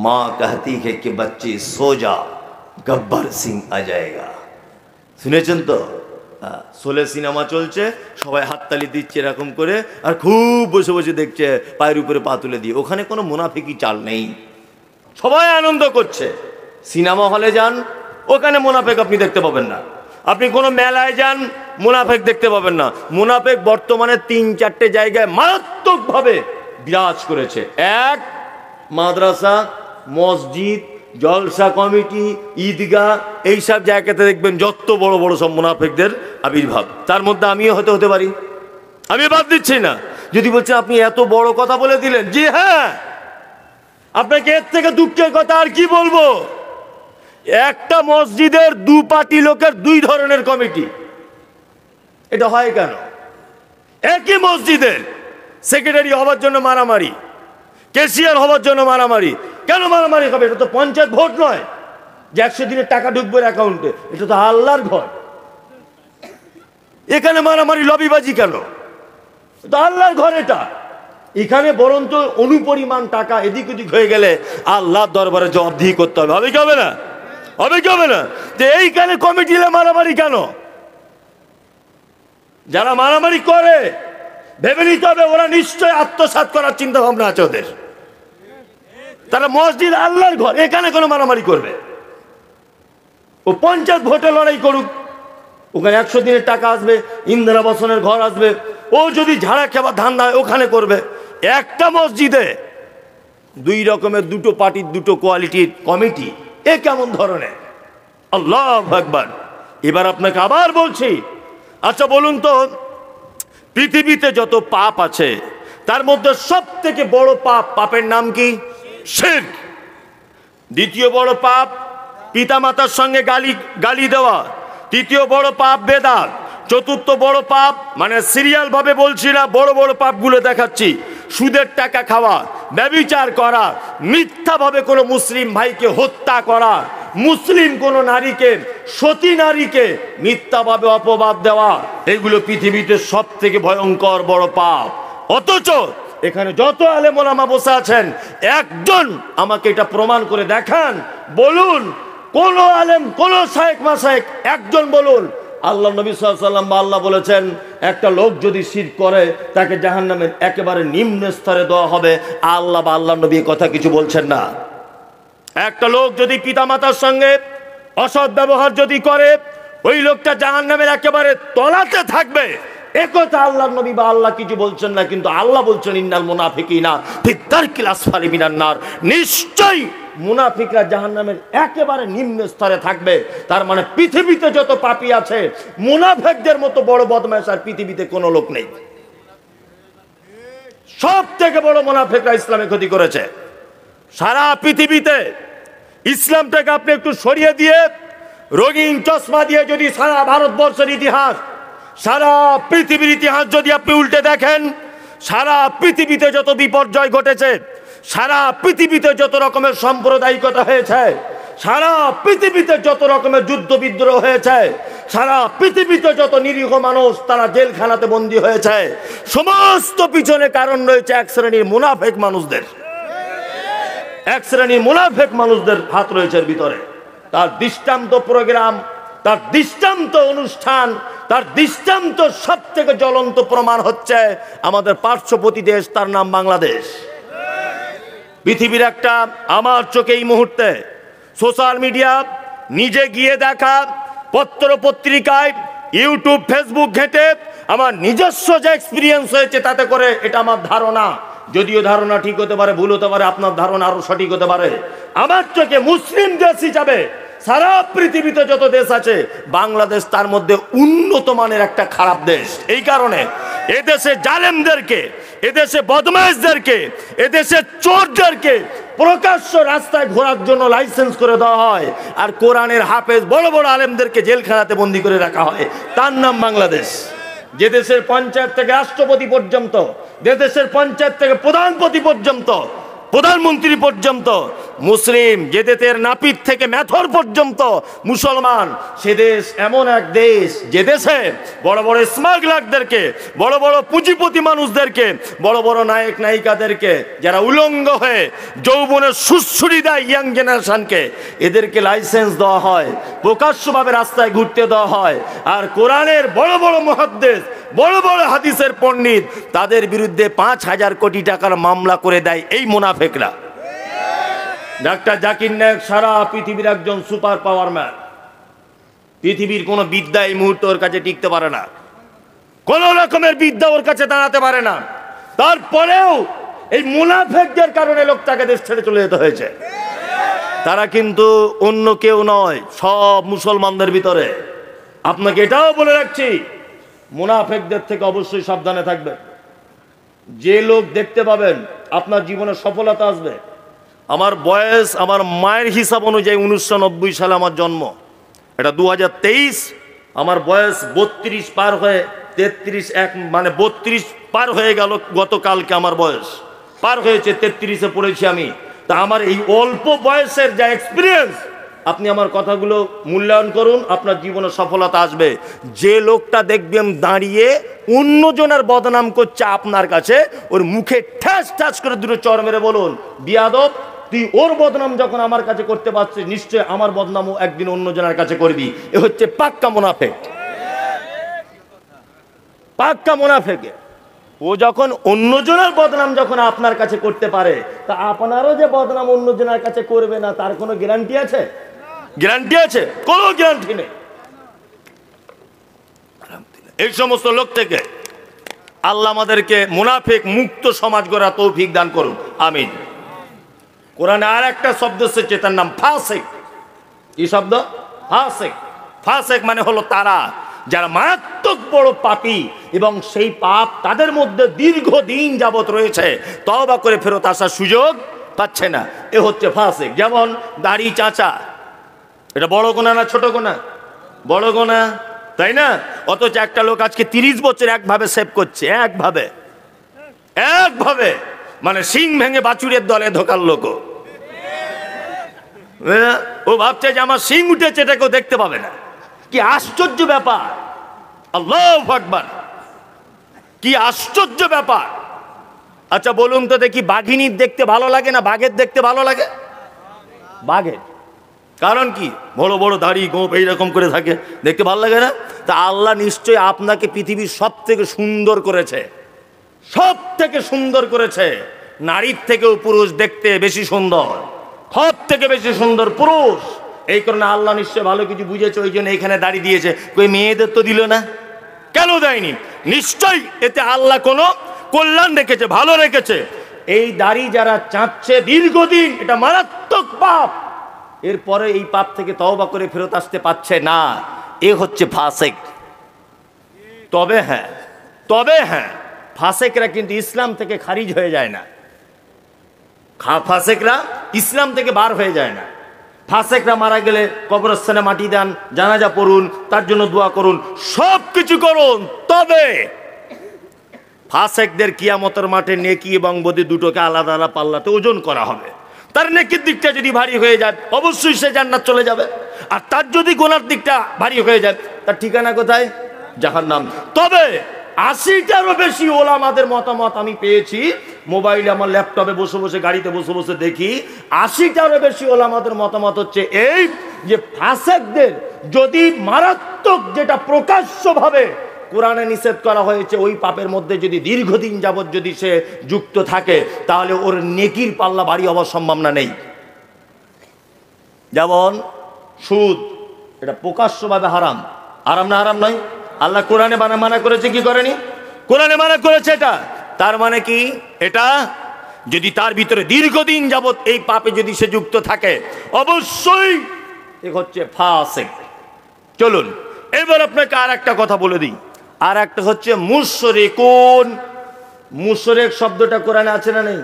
माँ कहती है कि बच्ची सो जा, गब्बर सिंह आ जाएगा। শুনেছেন তো? সোলে সিনেমা চলছে, সবাই হাততালি দিচ্ছে এরকম করে, আর খুব বসে বসে দেখছে পায়ের উপরে পা তুলে দিয়ে। ওখানে কোনো মুনাফিকি চাল নেই, সবাই আনন্দ করছে। সিনেমা হলে যান, ওখানে মুনাফিক আপনি দেখতে পাবেন না। আপনি কোনো মেলায় যান, মুনাফিক দেখতে পাবেন না। মুনাফিক বর্তমানে 3-4টে জায়গায় মারাত্মকভাবে বিরাজ করেছে। এক, মাদ্রাসা, মসজিদ, জলসা কমিটি, ঈদগাহ, এইসব জায়গাতে দেখবেন যত বড় বড় সব মুনাফিকদের আবির্ভাব। তার মধ্যে আমিও হতে পারি, আমি বাদ দিচ্ছি না। যদি বলছেন আপনি এত বড় কথা বলে দিলেন, জি হ্যাঁ, আপনাকে এর থেকে দুঃখের কথা আর কি বলবো। একটা মসজিদের 2 পার্টি লোকের 2 ধরনের কমিটি। এটা হয় কেন? একই মসজিদের সেক্রেটারি হবার জন্য মারামারি, ক্যাশিয়ার হবার জন্য মারামারি। কেন মারামারি হবে? এটা তো পঞ্চায়েত ভোট নয় যে 100 দিনের টাকা ঢুকবে অ্যাকাউন্টে। এটা তো আল্লাহর ঘর, এখানে মারামারি লবিবাজি কেন? এটা আল্লাহর ঘর। এটা এখানে বরঞ্চ অনুপরিমাণ টাকা এদিক ওদিক হয়ে গেলে আল্লাহর দরবারে জবাবদিহি করতে হবে। হবে কি হবে না? হবে কি হবে না? যে এইখানে কমিটিতে মারামারি কেন? যারা মারামারি করে ভেবে নিতে হবে ওরা নিশ্চয় আত্মসাৎ করার চিন্তা ভাবনা আছে ওদের। তারা মসজিদ আল্লাহর ঘর, এখানে কোনো মারামারি করবে? ও পঞ্চায়েত ভোটে লড়াই করুক, ওখানে 100 দিনের টাকা আসবে, ইন্দিরা আবাসনের ঘর আসবে। ও যদি ঝাড়া খাবার ধান্দা ওখানে করবে। একটা মসজিদে 2 রকমের, 2টো পার্টির 2টো কোয়ালিটির কমিটি, এ কেমন ধরনের? আল্লাহু আকবার। এবার আপনাকে আবার বলছি, আচ্ছা বলুন তো, পৃথিবীতে যত পাপ আছে তার মধ্যে সব থেকে বড় পাপের নাম কি? শিরক। দ্বিতীয় বড় পাপ পিতামাতার সঙ্গে গালি দেওয়া। তৃতীয় বড় পাপ বেদাত। চতুর্থ বড় পাপ, মানে সিরিয়াল ভাবে বলছি না, বড় বড় পাপগুলো দেখাচ্ছি: সুদের টাকা খাওয়া, ব্যভিচার করা, মিথ্যাভাবে কোনো মুসলিম ভাইকে হত্যা করা, মুসলিম কোনো নারীকে, সতী নারীকে মিথ্যাভাবে অপবাদ দেওয়া। এগুলো পৃথিবীতে সব থেকে ভয়ঙ্কর বড় পাপ। অথচ এখানে যত আলেম ওলামা বসে আছেন, একজন আমাকে এটা প্রমাণ করে দেখান, বলুন কোন আলেম, কোন শায়েখ মাশায়েখ, একজন বলুন আল্লাহ নবী সাল্লাল্লাহু আলাইহি ওয়াসাল্লাম বা আল্লাহ বলেছেন একটা লোক যদি শিরক করে তাকে জাহান্নামের একেবারে নিম্ন স্তরে দেওয়া হবে। আল্লাহ বা আল্লাহ নবী কথা কিছু বলছেন না। একটা লোক যদি পিতামাতার সঙ্গে অসৎ ব্যবহার যদি করে, ওই লোকটা জাহান্নামের একেবারে তলাতে থাকবে। একথা আল্লাহর নবী বা আল্লাহ কিছু বলছেন না, কিন্তু আল্লাহ বলছেন ইন্নাল মুনাফিকিনা ফি দারকিল আসফালি মিনান নার। নিশ্চয়ই মুনাফিকরা জাহান্নামের একেবারে নিম্ন স্তরে থাকবে। তার মানে পৃথিবীতে যত পাপী আছে, মুনাফিকদের মতো বড় বদমাশ আর পৃথিবীতে কোনো লোক নেই। সব থেকে বড় মুনাফিকরা ইসলামে ক্ষতি করেছে। সারা পৃথিবীতে ইসলামটাকে আপনি একটু সরিয়ে দিয়ে রঙিন চশমা দিয়ে যদি সারা ভারতবর্ষের ইতিহাস, সারা পৃথিবীর ইতিহাস যদি আপনি উল্টে দেখেন, সারা পৃথিবীতে যত বিপর্যয় ঘটেছে, সারা পৃথিবীতে যত রকমের সাম্প্রদায়িকতা হয়েছে, সারা পৃথিবীতে যত রকমের যুদ্ধ বিদ্রোহ হয়েছে, সারা পৃথিবীতে যত নিরীহ মানুষ তারা জেলখানাতে বন্দী হয়েছে, সমস্ত পিছনে কারণ রয়েছে এক শ্রেণীর মুনাফিক মানুষদের। এক শ্রেণীর মুনাফিক মানুষদের হাত রয়েছে এর ভিতরে। তার দৃষ্টান্ত প্রোগ্রাম, তার দৃষ্টান্ত অনুষ্ঠান, তার দৃষ্টান্ত সব থেকে জ্বলন্ত প্রমাণ হচ্ছে আমাদের পার্শ্ববর্তী দেশ, তার নাম বাংলাদেশ। পৃথিবীর একটা, আমার চোখে এই মুহূর্তে সোশ্যাল মিডিয়া, নিজে গিয়ে দেখা, পত্র পত্রিকায়, ইউটিউব ফেসবুক ঘেঁটে আমার নিজস্ব যে এক্সপিরিয়েন্স হয়েছে তাতে করে এটা আমার ধারণা, যদিও ধারণা ঠিক হতে পারে, ভুল হতে পারে, আপনার ধারণা আরো সঠিক হতে পারে। আমার চোখে মুসলিম দেশ হিসাবে সারা পৃথিবীতে যত দেশ আছে বাংলাদেশ তার মধ্যে উন্নত মানের একটা খারাপ দেশ। এই কারণে এদেশে জালেমদেরকে, এদেশে বদমাইশদেরকে, এদেশে চোরদেরকে প্রকাশ্য রাস্তায় ঘোরার জন্য লাইসেন্স করে দেওয়া হয়, আর কোরআনের হাফেজ বড় বড় আলেমদেরকে জেলখানাতে বন্দী করে রাখা হয়। তার নাম বাংলাদেশ। যে দেশের পঞ্চায়েত থেকে রাষ্ট্রপতি পর্যন্ত, যে দেশের পঞ্চায়েত থেকে প্রধানপতি পর্যন্ত, প্রধানমন্ত্রী পর্যন্ত মুসলিম, যে দেশের নাপিত থেকে মেথর পর্যন্ত মুসলমান, সে দেশ এমন এক দেশ যে দেশে বড় বড় স্মাগলারদেরকে, বড় বড় পুঁজিপতি মানুষদেরকে, বড় বড় নায়ক নায়িকাদেরকে, যারা উলঙ্গ হয়ে যৌবনের সুশ্রী দেয় ইয়াং জেনারেশনকে, এদেরকে লাইসেন্স দেওয়া হয়, প্রকাশ্যভাবে রাস্তায় ঘুরতে দেওয়া হয়। আর কোরআনের বড় বড় মুহাদ্দিস, বড় বড় হাদিসের পণ্ডিত, তাদের বিরুদ্ধে 5,000 কোটি টাকার মামলা করে দেয় এই মুনাফিকরা। ডাক্তার জাকির নায়েক সারা পৃথিবীর একজন সুপার পাওয়ার ম্যান। পৃথিবীর কোন বিদ্যা এই মুহূর্তে ওর কাছে টিকতে পারে না, কোন রকমের বিদ্যা ওর কাছে দাঁড়াতে পারে না। তারপরেও এই মুনাফিকদের কারণে লোকটাকে দেশ ছেড়ে চলে যেতে হয়েছে। তারা কিন্তু অন্য কেউ নয়, সব মুসলমানদের ভিতরে। আপনাকে এটাও বলে রাখছি, মুনাফিকদের থেকে অবশ্যই সাবধানে থাকবেন। যে লোক দেখতে পাবেন আপনার জীবনে সফলতা আসবে। আমার বয়স, আমার মায়ের হিসাব অনুযায়ী 1990 সালে আমার জন্ম, এটা 2023, আমার বয়স 32 পার হয়ে 33, মানে 32 পার হয়ে গেল। গতকালকে আমার বয়স পার হয়েছে 33-এ পড়েছি আমি। তা আমার এই অল্প বয়সের যা এক্সপিরিয়েন্স, আপনি আমার কথাগুলো মূল্যায়ন করুন, আপনার জীবনে সফলতা আসবে। যে লোকটা দেখবেন দাঁড়িয়ে অন্যজনের বদনাম করছে আপনার কাছে, ওর মুখে ঠাস ঠাস করে দুটো চর মেরে বলুন, বিয়াদব, তুই ওর বদনাম যখন আমার কাছে করতে পারছিস, নিশ্চয় আমার বদনামও একদিন অন্যজনের কাছে করবি। এ হচ্ছে পাক্কা মুনাফিক, পাক্কা মুনাফিক। ও যখন অন্যজনের বদনাম যখন আপনার কাছে করতে পারে, তা আপনারও যে বদনাম অন্যজনের কাছে করবে না তার কোনো গ্যারান্টি আছে? গ্যারান্টি আছে? কোনো গ্যারান্টি নেই। এই সমস্ত লোক থেকে আল্লাহ আমাদেরকে মুনাফিক মুক্ত সমাজ গড়া তৌফিক দান করুন, আমিন। কোরআনে আর একটা শব্দ এসেছে, তার নাম ফাসিক। কি শব্দ? ফাসিক। ফাসিক মানে হলো তারা যারা মারাত্মক বড় পাপী এবং সেই পাপ তাদের মধ্যে দীর্ঘদিন যাবত রয়েছে, তওবা করে ফেরত আসার সুযোগ পাচ্ছে না, এ হচ্ছে ফাসিক। যেমন দাড়ি চাচা, এটা বড় গোনা না ছোট গোনা? বড় গোনা, তাই না? অথচ একটা লোক আজকে 30 বছর একভাবে সেভ করছে, একভাবে, মানে সিং ভেঙে বাছুরের দলে ঢোকার লোক। ও ভাবছে যে আমার সিং উঠেছে, এটা কেউ দেখতে পাবে না। কি আশ্চর্য ব্যাপার! আল্লাহু আকবার, কি আশ্চর্য ব্যাপার! আচ্ছা বলুন তো দেখি, বাঘিনীর দেখতে ভালো লাগে না বাঘের দেখতে ভালো লাগে? বাঘের। কারণ কি? বড় বড় দাড়ি, গোঁফ এইরকম করে থাকে, দেখতে ভালো লাগে না? তা আল্লাহ নিশ্চয়ই আপনাকে পৃথিবীর সব থেকে সুন্দর করেছে, সব থেকে সুন্দর করেছে। নারীর থেকেও পুরুষ দেখতে বেশি সুন্দর, সব থেকে বেশি সুন্দর পুরুষ। এই কারণে আল্লাহ নিশ্চয় ভালো কিছু বুঝেছে, ওই জন্য এখানে দাড়ি দিয়েছে। কই মেয়েদের তো দিল না, কেন দেয়নি? নিশ্চয়ই এতে আল্লাহ কোনো কল্যাণ রেখেছে, ভালো রেখেছে। এই দাড়ি যারা চাচ্ছে দীর্ঘদিন, এটা মারাত্মক পাপ, এরপরে এই পাপ থেকে তওবা করে ফেরত আসতে পারছে না, এ হচ্ছে ফাসিক। তবে হ্যাঁ, ফাসিকরা কিন্তু ইসলাম থেকে খারিজ হয়ে যায় না, ফাসিকরা ইসলাম থেকে বার হয়ে যায় না। ফাসিকরা মারা গেলে কবরস্থানে মাটি দেন, জানাজা পড়ুন, তার জন্য দোয়া করুন, সব কিছু করুন। তবে ফাসিকদের কিয়ামতের মাঠে নেকি এবং বদি দুটোকে আলাদা আলাদা পাল্লাতে ওজন করা হবে। তার নেকির দিকটা যদি ভারী হয়ে যায় অবশ্যই সে জান্নাত চলে যাবে, আর তার যদি গুনার দিকটা ভারী হয়ে যায় তার ঠিকানা কোথায়? জাহান্নাম। তবে 80টারও বেশি ওলামাদের মতামত আমি পেয়েছি, মোবাইলে আমার ল্যাপটপে বসে বসে গাড়িতে বসে বসে দেখি। 80টারও বেশি ওলামাদের মতামত হচ্ছে এই যে ফাসেকদের যদি মারাত্মক, যেটা প্রকাশ্যভাবে কোরআনে নিষেধ করা হয়েছে, ওই পাপের মধ্যে যদি দীর্ঘদিন যাবৎ যদি সে যুক্ত থাকে, তাহলে ওর নেকির পাল্লা ভারী হওয়ার সম্ভাবনা নেই। যেমন সুদ, এটা প্রকাশ্যভাবে হারাম। হারাম না হারাম নয়? আল্লাহ কোরআনে মানা করেছে কি করেনি? কোরআনে মানা করেছে। এটা তার মানে কি? এটা যদি তার ভিতরে দীর্ঘদিন যাবৎ এই পাপে যদি সে যুক্ত থাকে, অবশ্যই এ হচ্ছে ফাসিক। চলুন এবার আপনাকে আর একটা কথা বলে দিই। আর একটা হচ্ছে মুশরিকুন। মুশরিক শব্দটা কোরআনে আছে না নেই?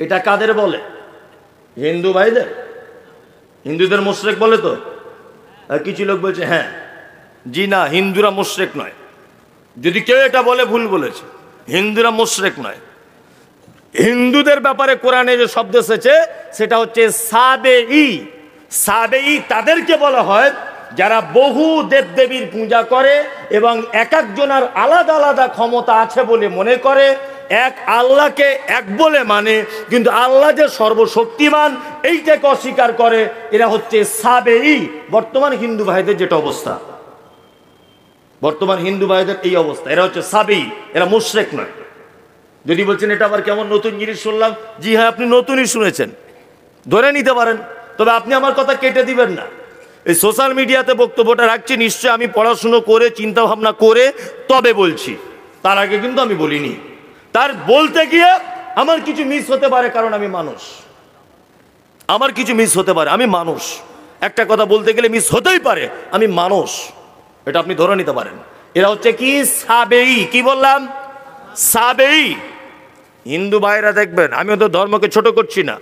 এটা কাদের বলে? হিন্দু ভাইদের। হিন্দুদের মুশরিক বলে তো? কিছু লোক বলছে হ্যাঁ, জি না, হিন্দুরা মুশরিক নয়। যদি কেউ এটা বলে ভুল বলেছে, হিন্দুরা মুশরিক নয়। হিন্দুদের ব্যাপারে কোরআনে যে শব্দ এসেছে সেটা হচ্ছে সাবেঈ। সাবেঈ তাদেরকে বলা হয় যারা বহু দেবদেবীর পূজা করে এবং এক একজনের আলাদা আলাদা ক্ষমতা আছে বলে মনে করে, এক আল্লাহকে এক বলে মানে, কিন্তু আল্লাহ যে সর্বশক্তিমান এইটাকে অস্বীকার করে। এরা হচ্ছে সাবেঈ। বর্তমান হিন্দু ভাইদের যেটা অবস্থা, বর্তমান হিন্দু ভাইদের এই অবস্থা, এরা হচ্ছে সাবেঈ, এরা মুশরিক নয়। যদি বলছেন এটা আবার কেমন নতুন জিনিস শুনলাম, জি হ্যাঁ, আপনি নতুনই শুনেছেন, ধরে নিতে পারেন, তবে আপনি আমার কথা কেটে দিবেন না। এই সোশ্যাল মিডিয়াতে বক্তব্যটা রাখছি, নিশ্চয় আমি পড়াশুনো করে চিন্তা ভাবনা করে তবে বলছি, তার আগে কিন্তু আমি বলিনি। তার বলতে গিয়ে আমার কিছু মিস হতে পারে, কারণ আমি মানুষ, আমার কিছু মিস হতে পারে, আমি মানুষ। একটা কথা বলতে গেলে মিস হতেই পারে, আমি মানুষ, এটা আপনি ধরে নিতে পারেন। এরা হচ্ছে কি? সাবেঈ। কি বললাম? সাবেঈ। হিন্দু ভাইরা দেখবেন, আমি ওদের ধর্মকে ছোট করছি না,